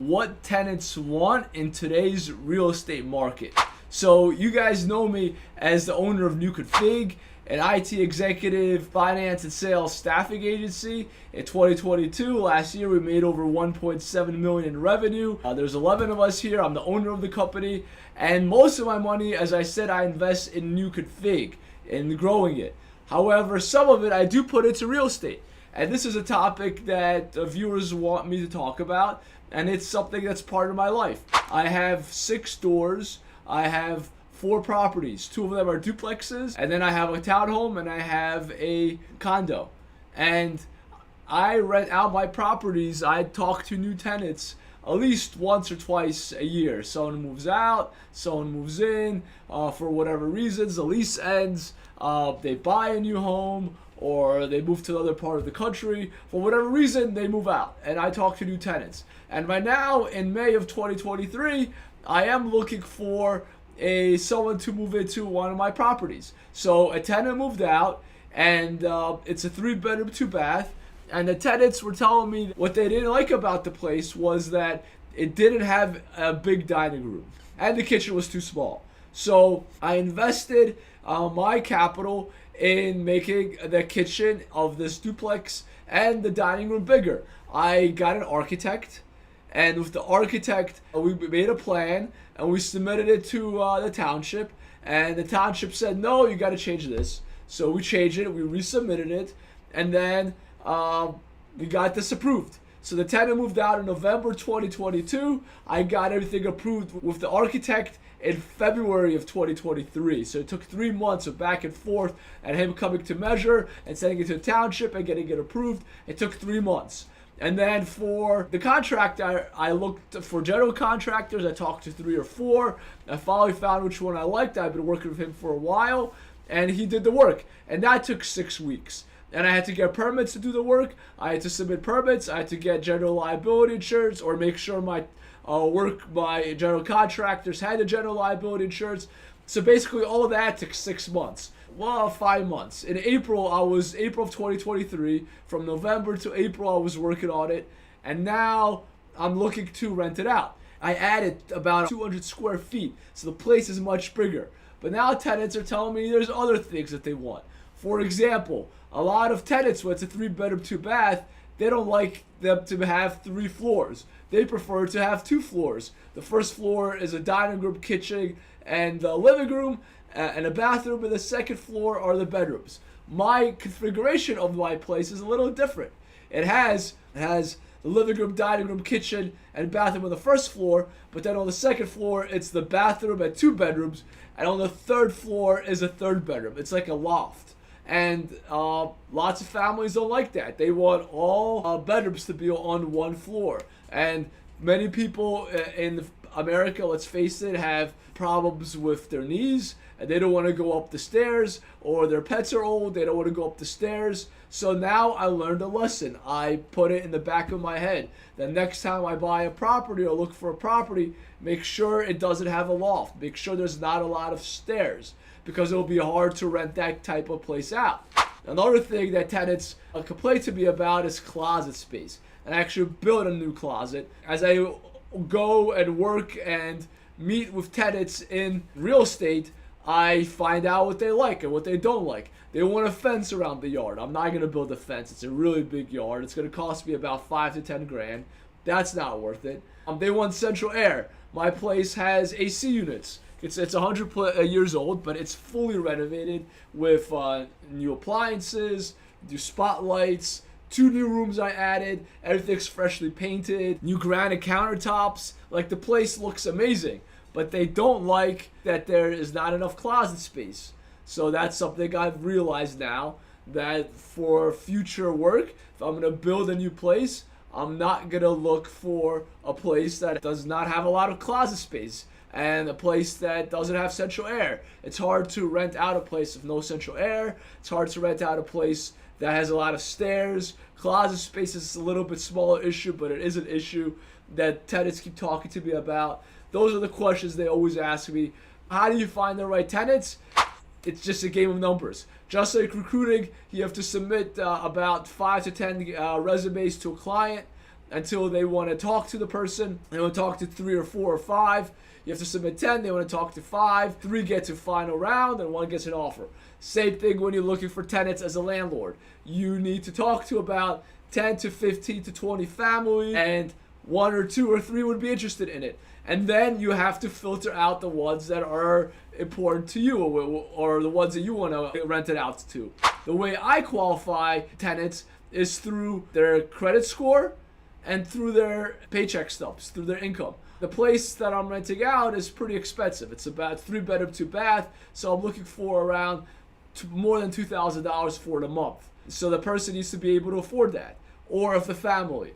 what tenants want in today's real estate market. So you guys know me as the owner of New Config, an IT executive, finance and sales staffing agency. In 2022, last year, we made over 1.7 million in revenue. There's 11 of us here. I'm the owner of the company, and most of my money, as I said, I invest in New Config and growing it. However, some of it I do put into real estate. And this is a topic that viewers want me to talk about, and it's something that's part of my life. I have 6 stores. I have 4 properties. 2 of them are duplexes, and then I have a townhome and I have a condo. And I rent out my properties. I talk to new tenants at least once or twice a year. Someone moves out, someone moves in, for whatever reasons, the lease ends, they buy a new home, or they move to another part of the country. For whatever reason, they move out, and I talk to new tenants. And right now, in May of 2023, I am looking for someone to move into one of my properties. So a tenant moved out, and it's a 3-bedroom, 2-bath. And the tenants were telling me what they didn't like about the place was that it didn't have a big dining room, and the kitchen was too small. So I invested my capital in making the kitchen of this duplex and the dining room bigger. I got an architect, and with the architect, we made a plan and we submitted it to the township, and the township said, no, you got to change this. So we changed it, we resubmitted it, and then we got this approved. So the tenant moved out in November 2022. I got everything approved with the architect in February of 2023. So it took 3 months of back and forth and him coming to measure and sending it to the township and getting it approved. It took 3 months. And then for the contractor, I looked for general contractors. I talked to 3 or 4. I finally found which one I liked. I've been working with him for a while, and he did the work. And that took 6 weeks. And I had to get permits to do the work. I had to submit permits. I had to get general liability insurance, or make sure my general contractors had the general liability insurance. So basically all of that took 6 months. Well, 5 months. In April of 2023, from November to April, I was working on it. And now I'm looking to rent it out. I added about 200 square feet, so the place is much bigger. But now tenants are telling me there's other things that they want. For example, a lot of tenants, when it's a 3-bedroom, 2-bath, they don't like them to have 3 floors. They prefer to have 2 floors. The first floor is a dining room, kitchen, and a living room, and a bathroom, and the second floor are the bedrooms. My configuration of my place is a little different. It has the living room, dining room, kitchen, and bathroom on the first floor, but then on the second floor, it's the bathroom and 2 bedrooms, and on the third floor is a 3rd bedroom. It's like a loft. And lots of families don't like that. They want all bedrooms to be on 1 floor. And many people in America, let's face it, have problems with their knees, and they don't want to go up the stairs, or their pets are old, they don't want to go up the stairs. So now I learned a lesson. I put it in the back of my head that next time I buy a property or look for a property, make sure it doesn't have a loft. Make sure there's not a lot of stairs, because it'll be hard to rent that type of place out. Another thing that tenants complain to me about is closet space. And I actually built a new closet. As I go and work and meet with tenants in real estate, I find out what they like and what they don't like. They want a fence around the yard. I'm not going to build a fence. It's a really big yard. It's going to cost me about 5 to 10 grand. That's not worth it. They want central air. My place has AC units. It's 100 years old, but it's fully renovated with new appliances, new spotlights, 2 new rooms I added. Everything's freshly painted, new granite countertops. Like, the place looks amazing, but they don't like that there is not enough closet space. So that's something I've realized now, that for future work, if I'm gonna build a new place, I'm not gonna look for a place that does not have a lot of closet space, and a place that doesn't have central air. It's hard to rent out a place with no central air. It's hard to rent out a place that has a lot of stairs. Closet space is a little bit smaller issue, but it is an issue that tenants keep talking to me about. Those are the questions they always ask me. How do you find the right tenants? It's just a game of numbers. Just like recruiting, you have to submit about 5 to 10 resumes to a client. until they want to talk to the person. They want to talk to 3 or 4 or 5. You have to submit 10. They want to talk to 5. 3 get to final round, and 1 gets an offer. Same thing when you're looking for tenants as a landlord. You need to talk to about 10 to 15 to 20 families, and 1 or 2 or 3 would be interested in it. And then you have to filter out the ones that are important to you, or the ones that you want to rent it out to. The way I qualify tenants is through their credit score and through their paycheck stubs, through their income. The place that I'm renting out is pretty expensive. It's about 3-bedroom, 2-bath, so I'm looking for around more than $2,000 for it a month. So the person needs to be able to afford that. Or if the family,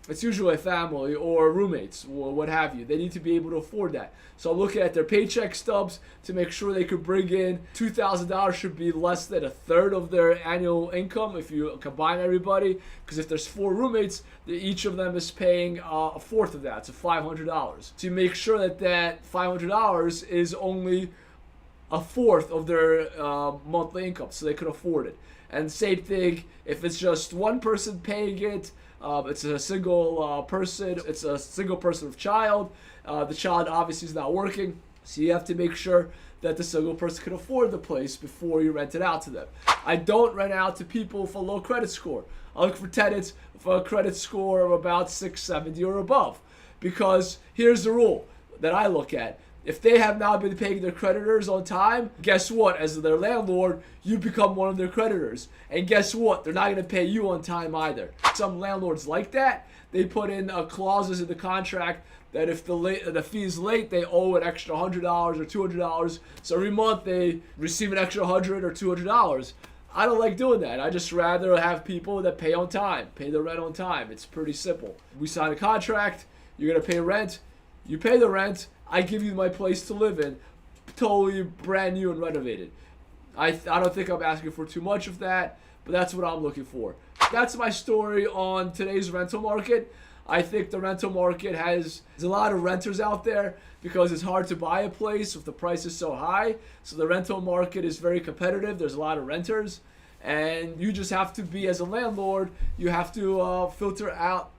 it's usually a family or roommates or what have you, they need to be able to afford that. So I'm looking at their paycheck stubs to make sure they could bring in $2,000 should be less than 1/3 of their annual income if you combine everybody. Because if there's 4 roommates, each of them is paying 1/4 of that, so $500. So you make sure that that $500 is only 1/4 of their monthly income, so they could afford it. And same thing, if it's just one person paying it, it's a single person. It's a single person with child. The child obviously is not working, so you have to make sure that the single person can afford the place before you rent it out to them. I don't rent out to people with a low credit score. I look for tenants with a credit score of about 670 or above, because here's the rule that I look at. If they have not been paying their creditors on time, guess what? As their landlord, you become one of their creditors. And guess what? They're not going to pay you on time either. Some landlords like that. They put in clauses in the contract that if the fee is late, they owe an extra $100 or $200. So every month they receive an extra $100 or $200. I don't like doing that. I just rather have people that pay on time, pay the rent on time. It's pretty simple. We sign a contract. You're going to pay rent. You pay the rent. I give you my place to live in, totally brand new and renovated. I don't think I'm asking for too much of that, but that's what I'm looking for. That's my story on today's rental market. I think the rental market there's a lot of renters out there because it's hard to buy a place if the price is so high. So the rental market is very competitive. There's a lot of renters. And you just have to be, as a landlord, you have to filter out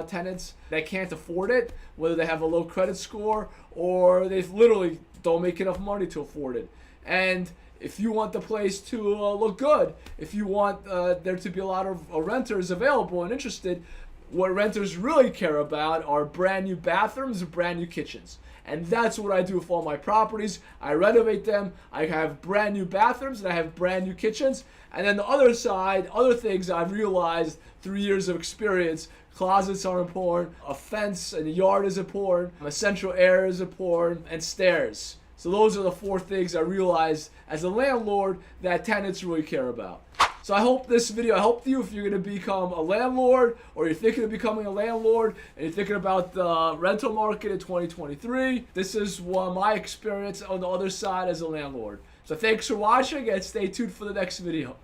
tenants that can't afford it, whether they have a low credit score or they literally don't make enough money to afford it. And if you want the place to look good, if you want there to be a lot of renters available and interested, what renters really care about are brand new bathrooms and brand new kitchens. And that's what I do with all my properties. I renovate them. I have brand new bathrooms and I have brand new kitchens. And then the other side, other things I've realized through years of experience, closets are important, a fence and a yard is important, a central air is important, and stairs. So those are the 4 things I realized as a landlord that tenants really care about. So I hope this video helped you if you're going to become a landlord, or you're thinking of becoming a landlord and you're thinking about the rental market in 2023. This is my experience on the other side as a landlord. So thanks for watching and stay tuned for the next video.